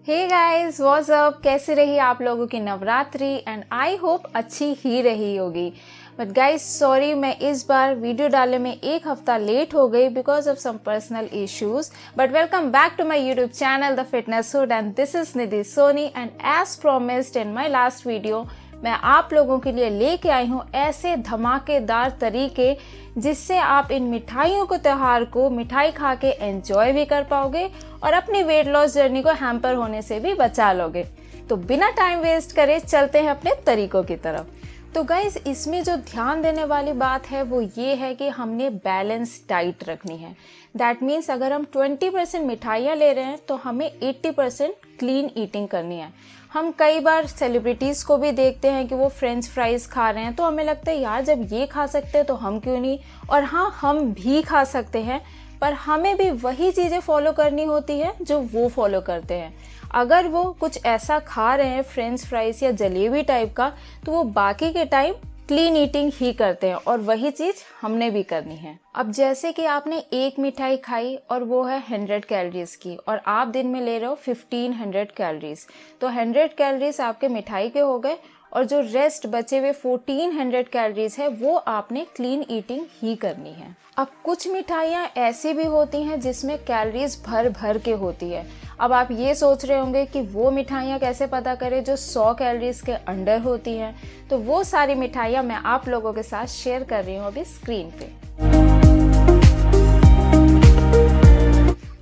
Hey guys what's up, कैसे रही आप लोगों की नवरात्रि एंड आई होप अच्छी ही रही होगी। बट गाइस सॉरी, मैं इस बार वीडियो डालने में एक हफ्ता लेट हो गई because of some personal issues. But welcome back to my YouTube channel the fitness hood and this is Nidhi Soni and as promised in my last video मैं आप लोगों के लिए लेके आई हूँ ऐसे धमाकेदार तरीके जिससे आप इन मिठाइयों के त्योहार को मिठाई खा के एंजॉय भी कर पाओगे और अपनी वेट लॉस जर्नी को हैम्पर होने से भी बचा लोगे। तो बिना टाइम वेस्ट करे चलते हैं अपने तरीकों की तरफ। तो गाइज इसमें जो ध्यान देने वाली बात है वो ये है कि हमने बैलेंस डाइट रखनी है। दैट मीन्स अगर हम 20% मिठाइयाँ ले रहे हैं तो हमें 80% क्लीन ईटिंग करनी है। हम कई बार सेलिब्रिटीज़ को भी देखते हैं कि वो फ्रेंच फ्राइज़ खा रहे हैं तो हमें लगता है यार जब ये खा सकते हैं तो हम क्यों नहीं। और हाँ, हम भी खा सकते हैं पर हमें भी वही चीज़ें फॉलो करनी होती है जो वो फॉलो करते हैं। अगर वो कुछ ऐसा खा रहे हैं फ्रेंच फ्राइज या जलेबी टाइप का तो वो बाकी के टाइम क्लीन ईटिंग ही करते हैं और वही चीज़ हमने भी करनी है। अब जैसे कि आपने एक मिठाई खाई और वो है 100 कैलोरीज की और आप दिन में ले रहे हो 1500 कैलोरीज, तो 100 कैलोरीज आपके मिठाई के हो गए और जो रेस्ट बचे हुए 1400 कैलोरीज है वो आपने क्लीन ईटिंग ही करनी है। अब कुछ मिठाइयाँ ऐसी भी होती हैं जिसमें कैलोरीज भर भर के होती है। अब आप ये सोच रहे होंगे कि वो मिठाइयाँ कैसे पता करें जो 100 कैलोरीज के अंडर होती हैं। तो वो सारी मिठाइयाँ मैं आप लोगों के साथ शेयर कर रही हूँ अभी स्क्रीन पे।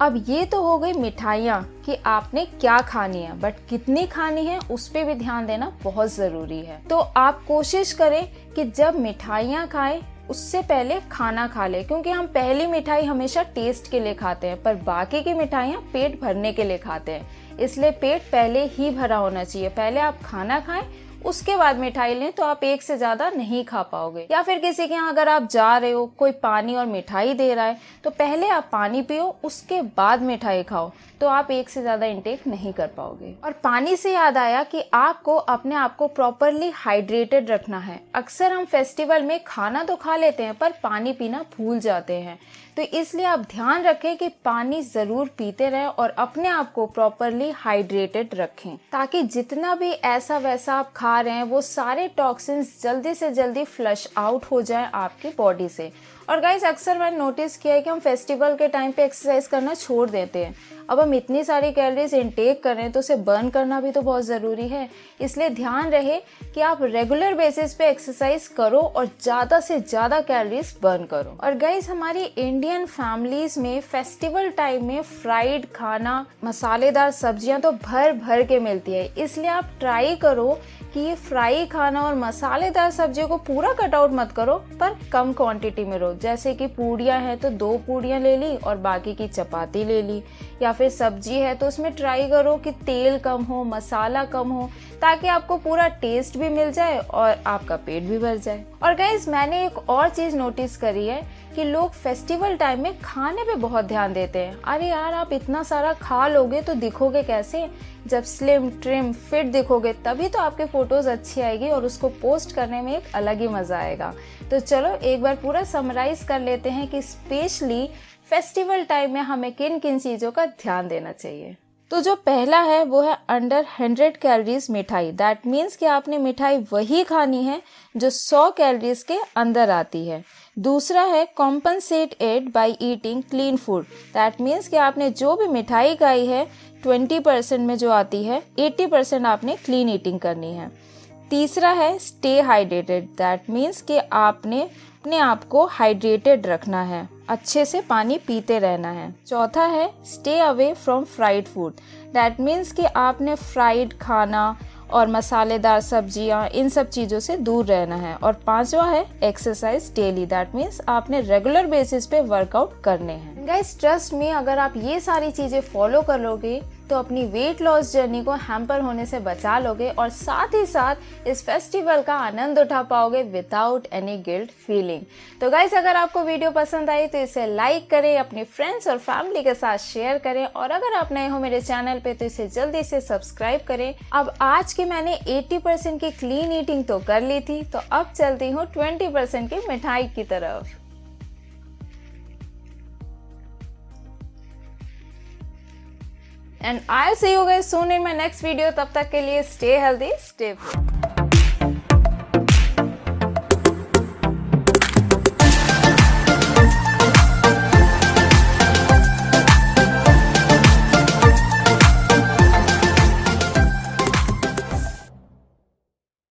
अब ये तो हो गई मिठाइयाँ कि आपने क्या खानी है, बट कितनी खानी है उस पे भी ध्यान देना बहुत ज़रूरी है। तो आप कोशिश करें कि जब मिठाइयाँ खाएं उससे पहले खाना खा ले, क्योंकि हम पहली मिठाई हमेशा टेस्ट के लिए खाते हैं पर बाकी की मिठाइयाँ पेट भरने के लिए खाते हैं। इसलिए पेट पहले ही भरा होना चाहिए। पहले आप खाना खाएं उसके बाद मिठाई लें तो आप एक से ज्यादा नहीं खा पाओगे। या फिर किसी के यहाँ अगर आप जा रहे हो, कोई पानी और मिठाई दे रहा है तो पहले आप पानी पियो उसके बाद मिठाई खाओ, तो आप एक से ज्यादा इंटेक नहीं कर पाओगे। और पानी से याद आया कि आपको अपने आप को प्रॉपरली हाइड्रेटेड रखना है। अक्सर हम फेस्टिवल में खाना तो खा लेते हैं पर पानी पीना भूल जाते हैं, तो इसलिए आप ध्यान रखें कि पानी जरूर पीते रहें और अपने आप को प्रॉपरली हाइड्रेटेड रखें ताकि जितना भी ऐसा वैसा आप खा रहे हैं वो सारे टॉक्सिन्स जल्दी से जल्दी फ्लश आउट हो जाए आपकी बॉडी से। और गाइस अक्सर मैंने नोटिस किया है कि हम फेस्टिवल के टाइम पे एक्सरसाइज करना छोड़ देते हैं। अब हम इतनी सारी कैलोरीज इंटेक कर रहे हैं तो उसे बर्न करना भी तो बहुत ज़रूरी है। इसलिए ध्यान रहे कि आप रेगुलर बेसिस पे एक्सरसाइज करो और ज़्यादा से ज़्यादा कैलोरीज बर्न करो। और गाइस हमारी इंडियन फैमिलीज में फेस्टिवल टाइम में फ्राइड खाना, मसालेदार सब्जियां तो भर भर के मिलती है। इसलिए आप ट्राई करो कि ये फ्राई खाना और मसालेदार सब्जियों को पूरा कट आउट मत करो पर कम क्वांटिटी में लो। जैसे कि पूड़ियाँ हैं तो 2 पूड़ियाँ ले ली और बाकी की चपाती ले ली, या फिर सब्जी है तो उसमें ट्राई करो कि तेल कम हो, मसाला कम हो, ताकि आपको पूरा टेस्ट भी मिल जाए और आपका पेट भी भर जाए। और गाइस मैंने एक और चीज़ नोटिस करी है कि लोग फेस्टिवल टाइम में खाने पे बहुत ध्यान देते हैं। अरे यार आप इतना सारा खा लोगे तो दिखोगे कैसे? जब स्लिम ट्रिम फिट दिखोगे तभी तो आपके फोटोज अच्छी आएगी और उसको पोस्ट करने में एक अलग ही मजा आएगा। तो चलो एक बार पूरा समराइज कर लेते हैं कि स्पेशली फेस्टिवल टाइम में हमें किन किन चीज़ों का ध्यान देना चाहिए। तो जो पहला है वो है अंडर 100 कैलोरीज मिठाई। दैट मीन्स कि आपने मिठाई वही खानी है जो 100 कैलोरीज के अंदर आती है। दूसरा है compensate it by eating clean food. That means कि आपने जो भी मिठाई खाई है 20% में जो आती है 80% आपने क्लीन ईटिंग करनी है। तीसरा है स्टे हाइड्रेटेड। दैट मीन्स कि आपने अपने आप को हाइड्रेटेड रखना है, अच्छे से पानी पीते रहना है। चौथा है stay away from fried food. That means कि आपने फ्राइड खाना और मसालेदार सब्जियां इन सब चीज़ों से दूर रहना है। और पांचवा है एक्सरसाइज डेली। दैट मीन्स आपने रेगुलर बेसिस पे वर्कआउट करने हैं। गाइस ट्रस्ट मी, अगर आप ये सारी चीज़ें फॉलो कर लोगे तो अपनी वेट लॉस जर्नी को हैम्पर होने से बचा लोगे और साथ ही साथ इस फेस्टिवल का आनंद उठा पाओगे विदाउट एनी गिल्ट फीलिंग। तो गाइस अगर आपको वीडियो पसंद आई तो इसे लाइक करें, अपने फ्रेंड्स और फैमिली के साथ शेयर करें और अगर आप नए हो मेरे चैनल पे तो इसे जल्दी से सब्सक्राइब करें। अब आज की मैंने 80% की क्लीन ईटिंग तो कर ली थी, तो अब चलती हूँ 20% की मिठाई की तरफ। And I see you guys soon in my next video. तब तक के लिए स्टे हेल्दी, स्टे